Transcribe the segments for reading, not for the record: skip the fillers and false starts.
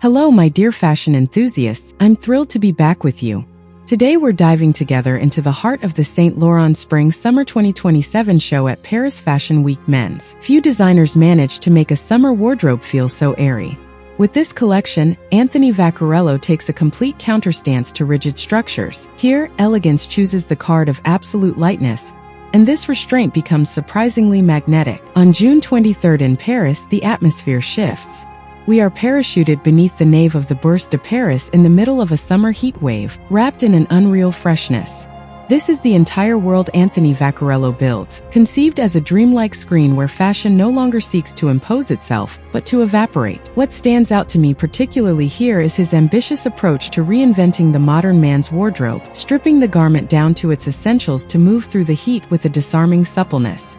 Hello my dear fashion enthusiasts, I'm thrilled to be back with you. Today we're diving together into the heart of the Saint Laurent Spring Summer 2027 show at Paris Fashion Week Men's. Few designers manage to make a summer wardrobe feel so airy. With this collection, Anthony Vaccarello takes a complete counterstance to rigid structures. Here, Elegance chooses the card of absolute lightness, and this restraint becomes surprisingly magnetic. On June 23rd in Paris, the atmosphere shifts. We are parachuted beneath the nave of the Bourse de Paris in the middle of a summer heat wave, wrapped in an unreal freshness. This is the entire world Anthony Vaccarello builds, conceived as a dreamlike screen where fashion no longer seeks to impose itself, but to evaporate. What stands out to me particularly here is his ambitious approach to reinventing the modern man's wardrobe, stripping the garment down to its essentials to move through the heat with a disarming suppleness.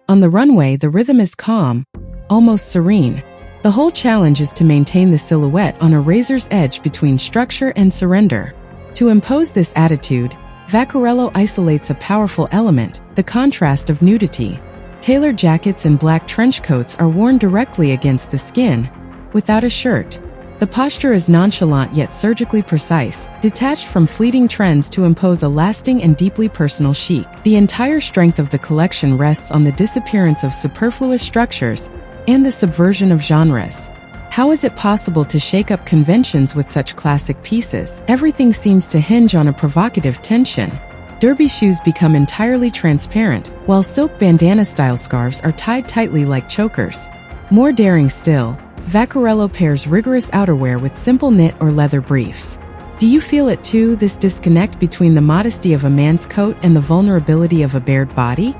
On the runway, the rhythm is calm, almost serene. The whole challenge is to maintain the silhouette on a razor's edge between structure and surrender. To impose this attitude, Vaccarello isolates a powerful element, the contrast of nudity. Tailored jackets and black trench coats are worn directly against the skin, without a shirt. The posture is nonchalant yet surgically precise, detached from fleeting trends to impose a lasting and deeply personal chic. The entire strength of the collection rests on the disappearance of superfluous structures and the subversion of genres. How is it possible to shake up conventions with such classic pieces? Everything seems to hinge on a provocative tension. Derby shoes become entirely transparent, while silk bandana-style scarves are tied tightly like chokers. More daring still, Vaccarello pairs rigorous outerwear with simple knit or leather briefs. Do you feel it too, this disconnect between the modesty of a man's coat and the vulnerability of a bared body?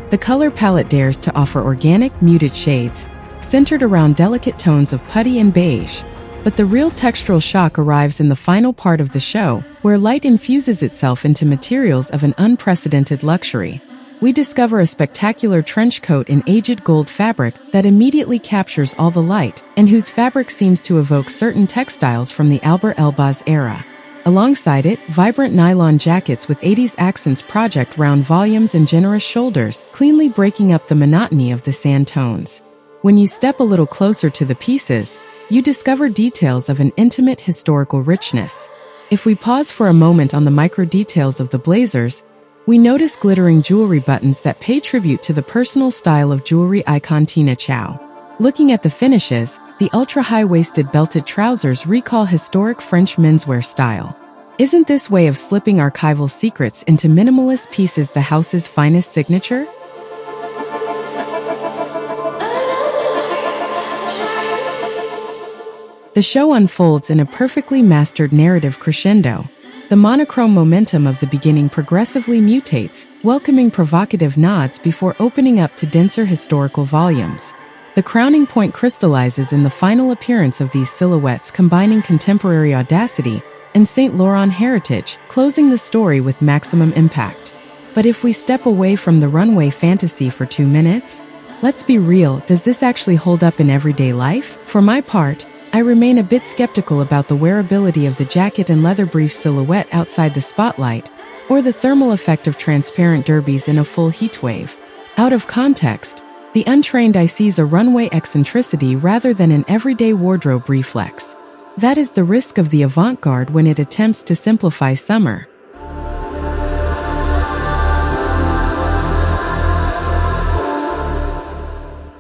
The color palette dares to offer organic, muted shades, centered around delicate tones of putty and beige. But the real textural shock arrives in the final part of the show, where light infuses itself into materials of an unprecedented luxury. We discover a spectacular trench coat in aged gold fabric that immediately captures all the light, and whose fabric seems to evoke certain textiles from the Albert Elbaz era. Alongside it, vibrant nylon jackets with 80s accents project round volumes and generous shoulders, cleanly breaking up the monotony of the sand tones. When you step a little closer to the pieces, you discover details of an intimate historical richness. If we pause for a moment on the micro details of the blazers, we notice glittering jewelry buttons that pay tribute to the personal style of jewelry icon Tina Chow. Looking at the finishes, the ultra-high-waisted belted trousers recall historic French menswear style. Isn't this way of slipping archival secrets into minimalist pieces the house's finest signature? The show unfolds in a perfectly mastered narrative crescendo. The monochrome momentum of the beginning progressively mutates, welcoming provocative nods before opening up to denser historical volumes. The crowning point crystallizes in the final appearance of these silhouettes combining contemporary audacity and Saint Laurent heritage, closing the story with maximum impact. But if we step away from the runway fantasy for 2 minutes, let's be real, does this actually hold up in everyday life? For my part, I remain a bit skeptical about the wearability of the jacket and leather brief silhouette outside the spotlight, or the thermal effect of transparent derbies in a full heatwave. Out of context, the untrained eye sees a runway eccentricity rather than an everyday wardrobe reflex. That is the risk of the avant-garde when it attempts to simplify summer.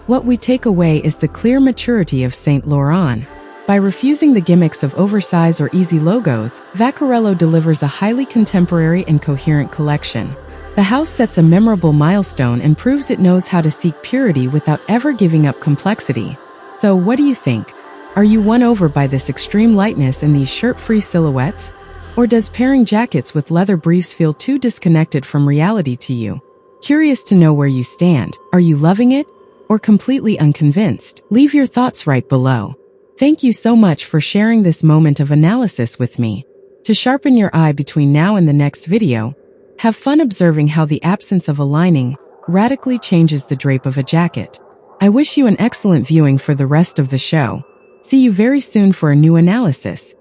What we take away is the clear maturity of Saint Laurent. By refusing the gimmicks of oversize or easy logos, Vaccarello delivers a highly contemporary and coherent collection. The house sets a memorable milestone and proves it knows how to seek purity without ever giving up complexity. So what do you think? Are you won over by this extreme lightness in these shirt-free silhouettes? Or does pairing jackets with leather briefs feel too disconnected from reality to you? Curious to know where you stand. Are you loving it? Or completely unconvinced? Leave your thoughts right below. Thank you so much for sharing this moment of analysis with me. To sharpen your eye between now and the next video, have fun observing how the absence of a lining radically changes the drape of a jacket. I wish you an excellent viewing for the rest of the show. See you very soon for a new analysis.